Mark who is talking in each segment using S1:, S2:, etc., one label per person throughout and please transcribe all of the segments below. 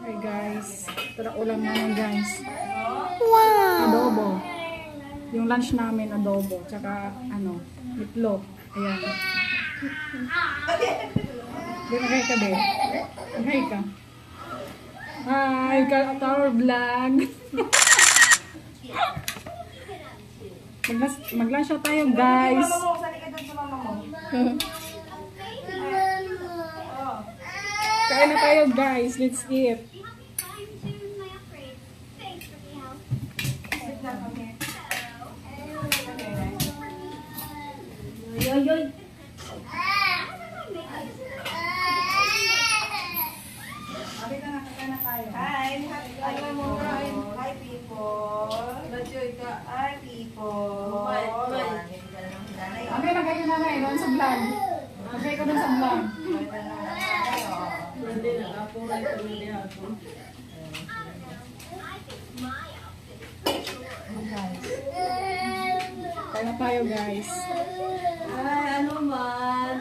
S1: Hi guys, tara ulam namin guys. Wow! Adobo. Yung lunch namin adobo, tsaka ano, itlog. Ayan. Binagay ka be. Binagay ka. Hi, our vlog. Mag-lunch na tayo guys. Kain na tayo guys, let's eat.
S2: Yoy.
S3: Hi people. Hi people.
S1: Abi, lagay ka na na doon sa vlog. Lagay ka doon sa vlog.
S2: Hindi na kapura ito hindi ako.
S1: Kaya na tayo guys.
S2: Ay, ano man.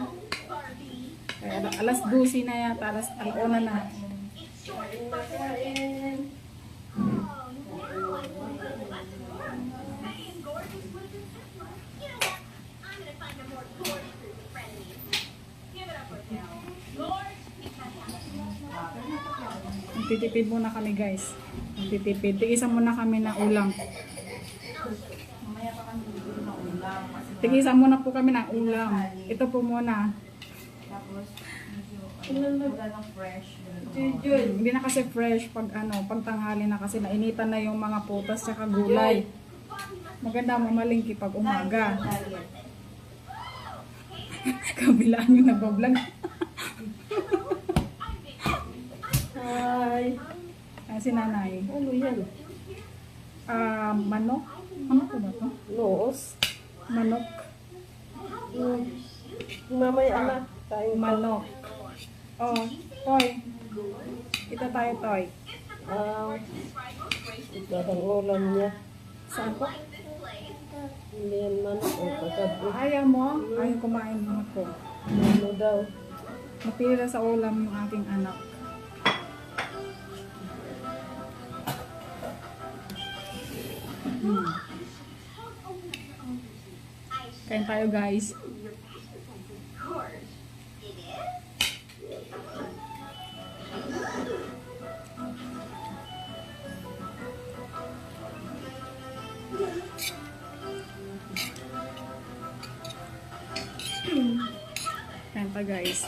S1: Kaya alas 12 na yata, alas 1 na.
S2: Kain.
S1: Magtitipid muna kami guys. Magtitipid. Tigisan muna kami na ulam. Tigisan muna po kami ng ulam. Ito po muna.
S3: Tapos, medyo wala ng fresh.
S1: Hindi na kasi fresh pag ano, pag tanghali na kasi nainitan na yung mga putas tsaka gulay. Maganda mamalingki pag umaga. Kabilaan yung nagbablog.
S2: Hi.
S1: Si nanay.
S2: Ano yan?
S1: Manok. Ano po ba to?
S2: Noos.
S1: Manok.
S2: Mamaya na. Kain ka.
S1: Manok. Oh, Toy. Ito tayo, Toy.
S2: Ito ang ulam niya.
S1: Saan po?
S2: Hindi yan manok o kagabi.
S1: Ayaw mo? Ayaw kumain mo ko.
S2: Ano daw?
S1: Napili sa ulam yung aking anak. Kain tayo guys. Kain tayo guys.